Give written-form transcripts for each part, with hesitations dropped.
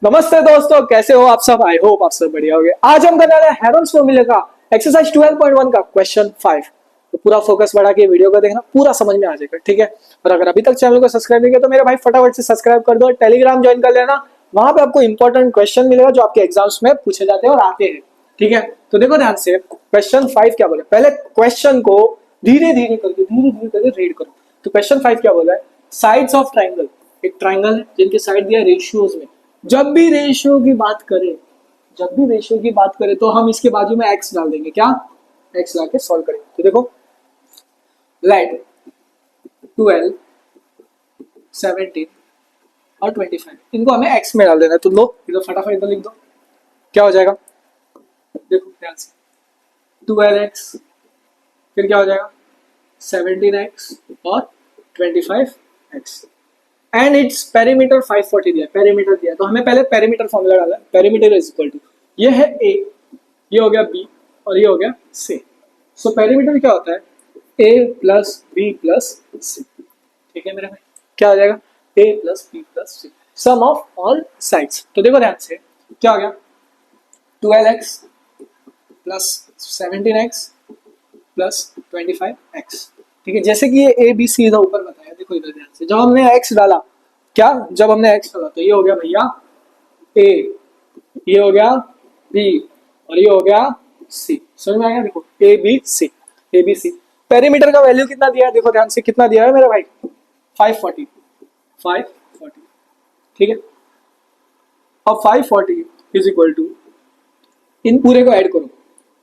नमस्ते दोस्तों, कैसे हो आप सब। आई होप आप सब बढ़िया होंगे। आज हम करने वाले हैं हेरोन्स फॉर्मूले का एक्सरसाइज 12.1 का क्वेश्चन 5। तो पूरा फोकस बढ़ा के वीडियो को देखना, पूरा समझ में आ जाएगा, ठीक है। और अगर अभी तक चैनल को सब्सक्राइब नहीं किया तो मेरे भाई फटाफट से सब्सक्राइब कर दो, टेलीग्राम ज्वाइन कर लेना। वहां पे आपको इंपॉर्टेंट क्वेश्चन मिलेगा जो आपके एग्जाम्स में पूछे जाते हैं और आते हैं, ठीक है। तो देखो ध्यान से, क्वेश्चन 5 क्या बोले, पहले क्वेश्चन को धीरे धीरे करके रीड करो। तो क्वेश्चन 5 क्या बोला है, साइड्स ऑफ ट्राइंगल। एक ट्राइंगल है जिनके साइड दिया रेशियोज में। जब भी रेशियो की बात करें तो हम इसके बाजू में एक्स डाल देंगे। क्या? एक्स डाल के सॉल्व करेंगे। तो देखो, लेट 12, 17 और 25 इनको हमें एक्स में डाल देना है। तो लो इधर फटाफट इधर लिख दो, क्या हो जाएगा। देखो ध्यान से, 12x, फिर क्या हो जाएगा 17x और 25x एंड इट्स पेरीमीटर 540 दिया, पेरीमीटर दिया। तो हमें पहले पेरीमीटर फॉर्मूला डाला है। पेरीमीटर इज इक्वल टू, ये है ए, ये हो गया बी और ये हो गया सी। सो पेरीमीटर क्या होता है, A plus B plus C, ठीक है मेरे भाई। क्या हो जाएगा, A plus B plus C, sum of all sides. तो देखो ध्यान से, क्या हो गया 12x plus 17x plus 25x, ठीक है। जैसे कि ये ए बी सी इधर ऊपर बताया, देखो इधर ध्यान से, जब हमने x डाला, क्या जब हमने x डाला तो ये हो गया भैया ए, ये हो गया बी और ये हो गया सी। समझ में आ गया। देखो A B C, A B C. Perimeter का वैल्यू कितना दिया है, देखो ध्यान से, कितना दिया है मेरा भाई, 540, 540, ठीक है। अब 540 इज इक्वल टू, इन पूरे को ऐड करो,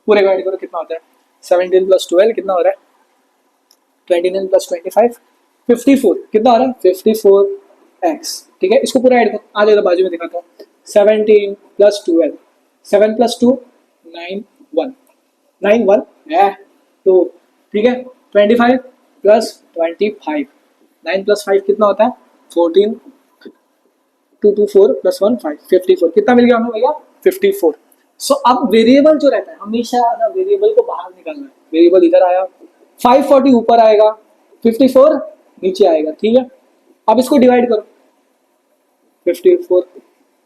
पूरे को ऐड करो, कितना होता है 17 प्लस 12 कितना हो रहा है 29 प्लस 25 54, कितना आ रहा है 54x, ठीक है। इसको पूरा ऐड कर, आ जाएगा बाजू में दिखाता हूँ। 17 प्लस 12, 7 प्लस 2 9 1 9 1 है तो, ठीक है। 25 प्लस 25, 9 प्लस 5 कितना होता है 14, 2 2 4 प्लस 1 5, 54 कितना मिल गया हमें भैया 54। सो अब वेरिएबल जो रहता है हमेशा ना, वेरिएबल को बाहर निकालना है। वेरिएबल इधर आया, 540 ऊपर आएगा, 54 नीचे आएगा, ठीक है। अब इसको डिवाइड करो, 54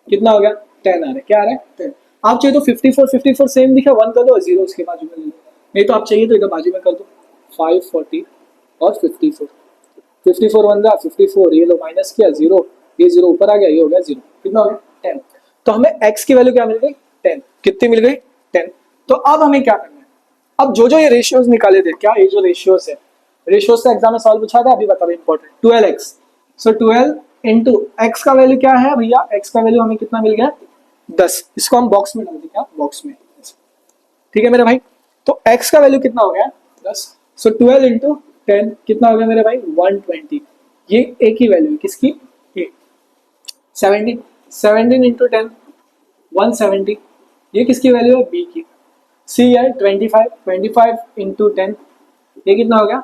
कितना हो गया 10 आ रहा है, क्या आ रहा है 10। आप चाहिए तो 54 सेम दिखा 1 कर दो, 0 उसके बाजू में ले लो, नहीं तो आप चाहिए तो इधर बाजू में कर दो 540 और 54, 54 1 जा 54, ये लो माइनस किया 0, ये 0 ऊपर आ गया, ये हो गया 0, कितना हो गया 10। तो हमें x की वैल्यू क्या मिल गई 10, कितनी मिल गई 10। तो अब हमें क्या करना है, अब जो जो ये रेशियोज निकाले थे, क्या ये जो रेशियोज है, रेशियोज से एग्जाम में सॉल्व पूछा था, अभी बता रहे इंपॉर्टेंट 12x। सो 12 इंटू एक्स का वैल्यू क्या है भैया, एक्स का वैल्यू हमें कितना मिल गया 10। इसको हम बॉक्स में डाल दें, क्या बॉक्स में, ठीक है मेरे भाई। तो x का वैल्यू कितना हो गया 10। सो 12 इंटू 10 कितना हो गया मेरे भाई 120। ये एक ही वैल्यू है किसकी, ए। 17 17 इंटू 10 170, ये किसकी वैल्यू है बी की। सी है 25 25 इंटू 10, ये कितना हो गया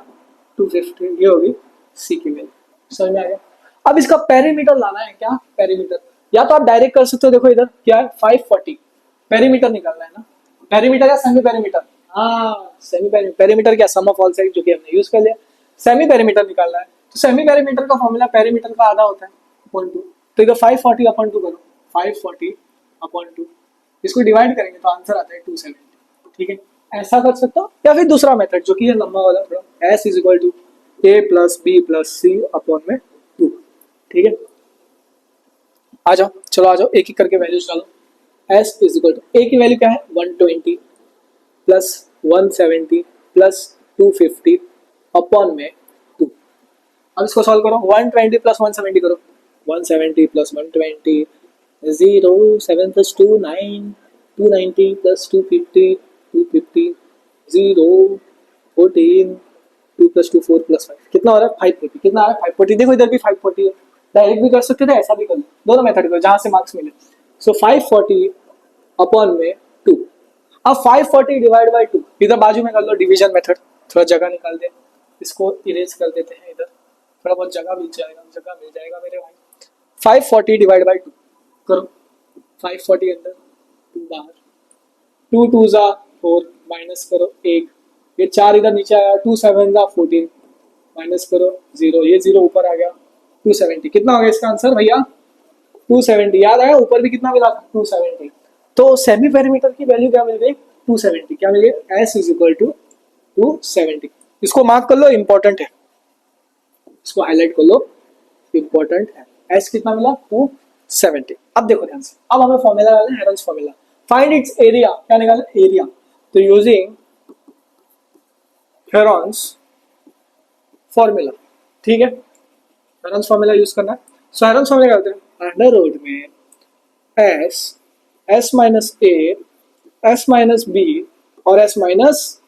250, ये होगी सी की वैल्यू। समझ में आ गया। अब इसका पेरीमीटर लाना है, क्या पेरीमीटर, या तो आप डायरेक्ट कर सकते हो, देखो इधर क्या है 540, पेरीमीटर निकालना है ना, पेरीमीटर या सेमी पेरीमीटर, हाँ सेमी पेरीमीटर क्या, सम ऑफ ऑल साइड, जो कि हमने यूज कर लिया। सेमी पेरीमीटर निकालना है, तो सेमी पेरीमीटर का फॉर्मूला पेरीमीटर का आधा होता है अपॉन 2। तो इधर 540 अपॉन 2 करो, 540 अपॉन 2, इसको डिवाइड करेंगे तो आंसर आता है 270, ठीक है। ऐसा कर सकते हो, या फिर दूसरा मेथड जो कि है लंबा वाला थोड़ा, s is equal to a plus B plus c upon में 2, ठीक है। आ जाओ, चलो आ जाओ, एक एक करके वैल्यूज डालो। s is equal to, a की वैल्यू क्या है 120 प्लस 170 प्लस 250 अपॉन में 2। अब इसको सॉल्व करो, 120 प्लस 170 करो, 170 plus 120 0, 7 plus 2 9, 290 plus 250 250 0, 14, 2 plus 2 4 plus 5 कितना हो रहा है 540, कितना आ रहा है 540। देखो इधर भी 540 है, डायरेक्ट भी कर सकते थे, ऐसा भी कर लो, दोनों मेथड करो जहां से मार्क्स मिले। सो 540 अपॉन में 2। अब 540 डिवाइड बाई 2, इधर बाजू में कर लो डिवीजन मेथड, थोड़ा जगह निकाल दे, इसको इरेज कर देते हैं, इधर थोड़ा बहुत जगह मिल जाएगा मेरे भाई। 540 डिवाइड बाई 2 करो, 540 अंदर 2 बाहर, 2 2 जा 4 माइनस करो 1, ये 4 इधर नीचे आया, 2 7 जा 14 माइनस करो 0, ये 0 ऊपर आ गया 270, कितना हो गया इसका आंसर भैया 270 याद आया, ऊपर भी कितना मिला था 270। तो सेमी पेरीमीटर की वैल्यू क्या मिल गई 270, क्या मिल गई s इज इक्वल टू 270। इसको मार्क कर लो, इंपॉर्टेंट है, इसको हाईलाइट कर लो, इंपॉर्टेंट है। s कितना मिला 270। अब देखो ध्यान से, अब हमें फॉर्मूला डालना है Heron's formula, find its area, क्या निकालना एरिया। तो यूजिंग हेरॉन्स फॉर्मूला, ठीक है, हेरॉन्स फॉर्मूला यूज करना है। सो हेरॉन्स फॉर्मूला क्या होता है, अंडर रूट में s minus a, s minus b और s minus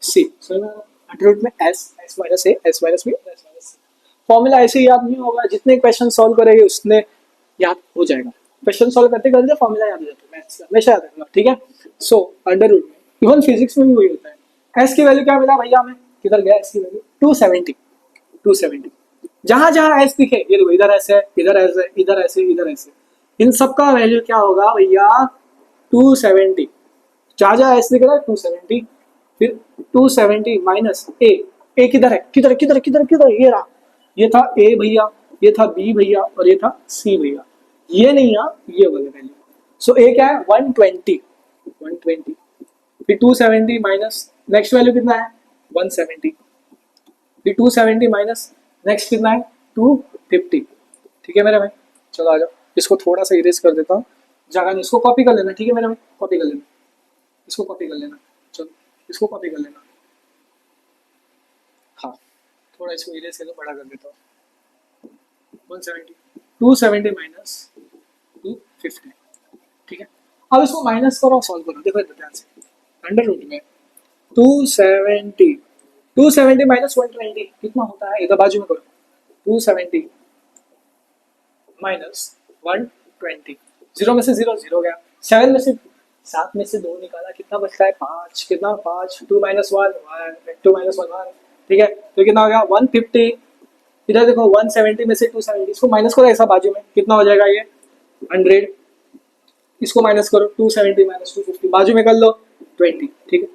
c। Under root में s minus a, s minus b, s minus c। Formula ऐसे ही याद नहीं होगा, जितने क्वेश्चन सॉल्व करेंगे उतने याद हो जाएगा। क्वेश्चन सॉल्व करते करते फॉर्मूला याद हो जाता है, मैथ्स का हमेशा याद रखना, ठीक है। सो अंडर रूट में, इवन फिजिक्स में भी वही होता है। s की वैल्यू क्या मिला भैया हमें, किधर गया s की वैल्यू 270। जहां जहां s दिखे, ये देखो इधर ऐसे, इधर ऐसे, इधर ऐसे, इधर ऐसे, इन सब का वैल्यू क्या होगा भैया 270। जहां जहां s दिख रहा है 270, फिर 270 माइनस a किधर है, किधर किधर किधर किधर, ये रहा, ये था a भैया, ये था b भैया और ये था c भैया, ये नहीं आ, ये वाले वैल्यू। सो a क्या है 120, फिर 270 माइनस नेक्स्ट वैल्यू कितना है 170, फिर 270 माइनस नेक्स्ट कितना है 250। ठीक है मेरे भाई, चलो आ जाओ, इसको थोड़ा सा इरेज कर देता हूँ, जगह नहीं, इसको कॉपी कर लेना, ठीक है मेरे भाई, कॉपी कर लेना, इसको कॉपी कर लेना, चलो इसको कॉपी कर लेना, हाँ थोड़ा इसको इरेज कर लो, बड़ा कर देता हूँ। 170, 270 माइनस 250, ठीक है। अब इसको माइनस करो, सॉल्व करो, देखो ध्यान से, अंडर रूट में 270 माइनस 120 कितना होता है, इधर बाजू में करो, 270 माइनस 120, जीरो में से जीरो जीरो गया, 7 में से 7 में से 2 निकाला, कितना बचता है 5, कितना 5, 2 माइनस 1 2 माइनस 1 ठीक है, तो कितना हो गया 150। इधर देखो 170 में से 270, इसको माइनस करो ऐसा बाजू में, कितना हो जाएगा ये 100, इसको माइनस करो 270 माइनस 250, बाजू में कर लो 20, ठीक है।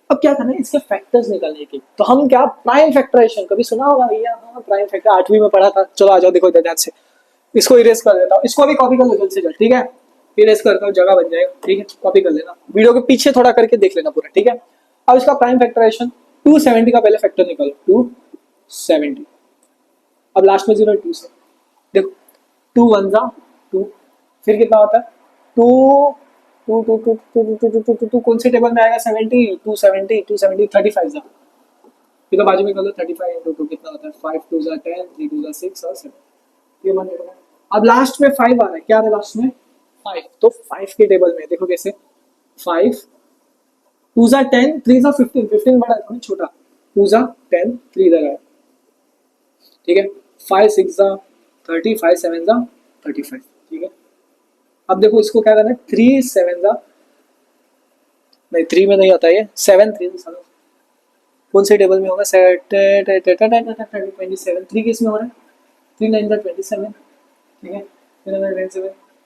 अब क्या करना है, इसके फैक्टर्स निकालने के, तो हम क्या प्राइम फैक्टराइजेशन कभी सुना होगा भैया, हाँ प्राइम फैक्टर 8वीं में पढ़ा था। चलो आ जाओ, देखो इधर ध्यान से, इसको इरेज कर देता हूँ, इसको भी कॉपी कर लो जल्द से जल्द, ठीक है, इरेज करता हूँ, जगह बन जाएगा, ठीक है, कॉपी कर लेना, वीडियो के पीछे थोड़ा करके देख लेना पूरा, ठीक है। अब इसका प्राइम फैक्टराइजेशन 270 का पहले फैक्टर निकालो 270, अब लास्ट में 0 2 से देखो 2 1 जा 2, फिर कितना होता है 2 2 2 2 2 2 2 2 2 कौन से टेबल में आएगा 70 270 270 35 जा, ये तो बाजू में कर लो 35 इंटू 2 कितना होता है 5 2 जा 10 3 2 जा 6 और 7, ये बन जाएगा। अब लास्ट में 5 आ रहा है, क्या आ रहा है लास्ट में 5, तो 5 के टेबल में देखो कैसे 5 2 जा 10 3 जा 15, 15 बड़ा है छोटा, 2 जा 10 3 इधर है, ठीक है, 5 6 जा 30 5 7 जा 35, ठीक है। अब देखो इसको क्या करना है 3 7 जा, नहीं 3 में नहीं आता ये 7 3 कौन से टेबल में होगा 27, 3 किस में हो रहा है 3 9 जा 27, ठीक है,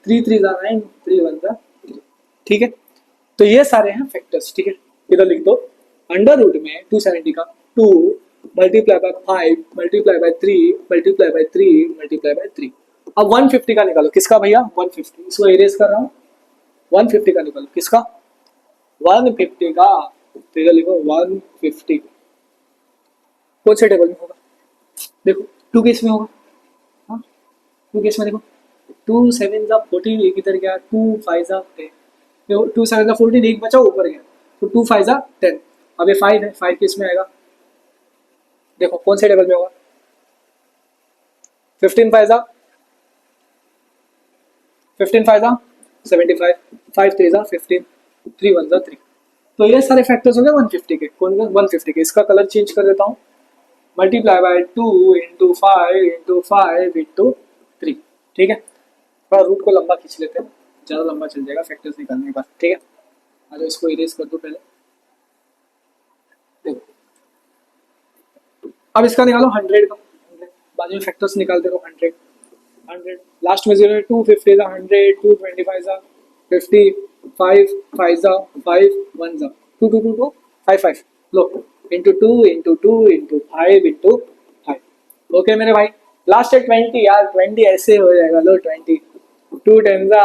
3 3 जा 9 3 1 जा 3, ठीक है। तो ये सारे हैं फैक्टर्स, ठीक है, इधर लिख दो, अंडर रूट में 270 का 2 multiply by 5 multiply by 3 multiply by 3 multiply by 3। अब 150 का निकालो, किसका भैया 150, इसको इरेज कर रहा हूँ, 150 का निकालो, किसका 150 का, तो इधर लिखो 150, कौन से टेबल में होगा देखो 2 केस में होगा, हाँ 2 केस में देखो 2 7 जा 14 एक इधर गया, 2 5 जा 10, 2 7 जा 14 एक बचा ऊपर गया, तो 2 5 जा 10, अब ये 5 है 5 केस में आएगा, देखो कौन से टेबल में होगा 15 5 जा 75 5 3 जा 15 3 1 जा 3, तो ये सारे फैक्टर्स हो गए 150 के, कौन 150 के, इसका कलर चेंज कर देता हूँ, multiply by 2 into 5 into 5 into 3, ठीक है। थोड़ा रूट को लंबा खींच लेते हैं, ज़्यादा लंबा चल जाएगा फैक्टर्स निकालने के बाद, ठीक है। आज इसको इरेज कर दो पहले, देखो अब इसका निकालो 100 का, बाजू में फैक्टर्स निकालते रहो 100 100, लास्ट में 0 250 जा 100 225 जा 50 5 5 जा 5 1 जा 2 2 2 2 5 5 लो into 2 into 2 into 5 into 5, okay मेरे भाई। लास्ट है 20 यार, 20 ऐसे हो जाएगा, लो 20 2 10 जा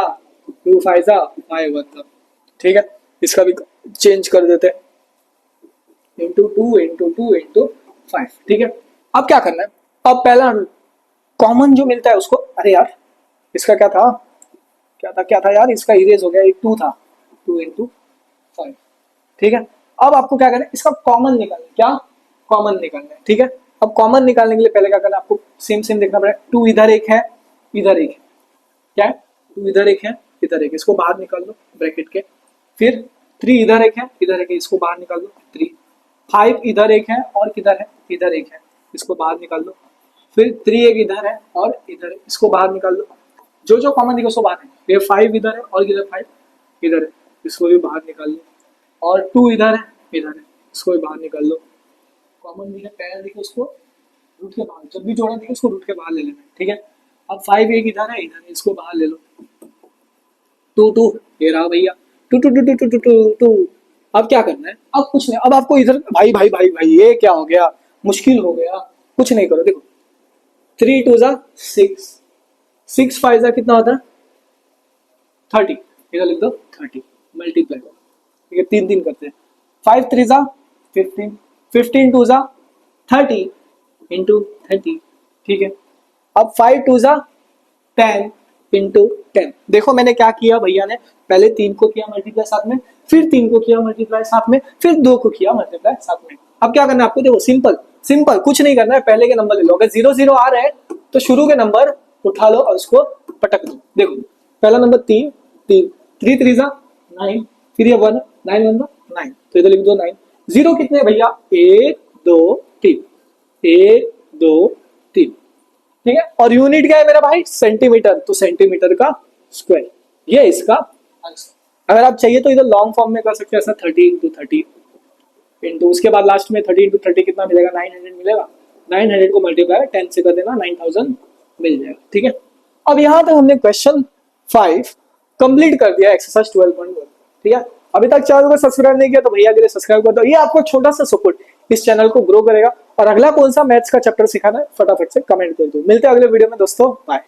2 5 जा 5 1 जा। ठीक है, इसका भी चेंज कर देते हैं, इंटू 2 इंटू 2 इंटू 5। ठीक है, अब क्या करना है, अब पहला कॉमन जो मिलता है उसको, अरे यार इसका क्या था यार, इसका इरेज हो गया, एक 2 था, 2 इंटू 5। ठीक है, अब आपको क्या करना है, इसका कॉमन निकालना है, क्या कॉमन निकालना है। ठीक है, अब कॉमन निकालने के लिए पहले क्या करना है, आपको सेम सेम देखना पड़ेगा। 2 इधर एक है, इधर एक है, क्या है, 2 इधर एक है, इधर एक, इसको बाहर निकाल दो ब्रैकेट के। फिर 3 इधर एक है, इधर एक है, इसको बाहर निकाल दो 3। 5 इधर एक है और किधर है, इधर एक है, इसको बाहर निकाल दो। फिर 3 एक इधर है और इधर है, इसको बाहर निकाल दो। जो जो कॉमन दिखे उसको बाहर है, ये 5 इधर है और किधर 5 इधर है, इसको भी बाहर निकाल लो। और 2 इधर है, इधर है, इसको भी बाहर निकाल लो। कॉमन दिखे, पैर दिखे, उसको रूट के बाहर, जब भी जोड़ा दिखे उसको रूट के बाहर ले लेना। ठीक है, अब 5 एक इधर है, इसको बाहर ले लो। 2 2 ये रहा भैया, 2 2 2 2 2 2 2। अब क्या करना है, अब कुछ नहीं, अब आपको इधर भाई भाई भाई भाई ये क्या हो गया, मुश्किल हो गया। कुछ नहीं करो, देखो 3 2 जा 6, 6 5 जा कितना होता है 30, इधर लिख दो 30 मल्टीप्लाई। ठीक है, 3 3 करते हैं, 5 3 जा 15, 15 2 जा 30 इंटू 30। ठीक है, अब 5 2 जा 10 इंटू 10। देखो मैंने क्या किया भैया ने, पहले 3 को किया मल्टीप्लाई साथ में, फिर 3 को किया मल्टीप्लाई साथ में, फिर 2 को किया मल्टीप्लाई साथ में। अब क्या करना है आपको, देखो सिंपल सिंपल, कुछ नहीं करना है, पहले के नंबर ले लो। अगर 0 0 आ रहे हैं तो शुरू के नंबर उठा लो और उसको पटक दो। देखो पहला नंबर 3 3 3 3 जा 9, फिर ये 1 9 1 9, तो इधर लिख दो 9। 0 कितने हैं भैया, 1 2 3, 1 2 3। ठीक है, और यूनिट क्या है मेरा भाई, सेंटीमीटर, तो सेंटीमीटर का स्क्वायर, ये इसका आंसर। अगर आप चाहिए तो इधर लॉन्ग फॉर्म में कर सकते हैं, ऐसा 30 इंटू 30 इंटू, उसके बाद लास्ट में 30 इंटू 30 कितना मिलेगा, 900 मिलेगा। 900 को मल्टीप्लाई 10 से कर देना, 9000 मिल जाएगा। ठीक है, अब यहाँ तक हमने क्वेश्चन 5 कंप्लीट कर दिया, एक्सरसाइज 12.1। ठीक है, अभी तक चैनल को सब्सक्राइब नहीं किया तो भैया के लिए सब्सक्राइब कर दो, ये आपको छोटा सा सपोर्ट इस चैनल को ग्रो करेगा। और अगला कौन सा मैथ्स का चैप्टर सिखाना है फटाफट से कमेंट कर दो। मिलते हैं अगले वीडियो में दोस्तों, बाय।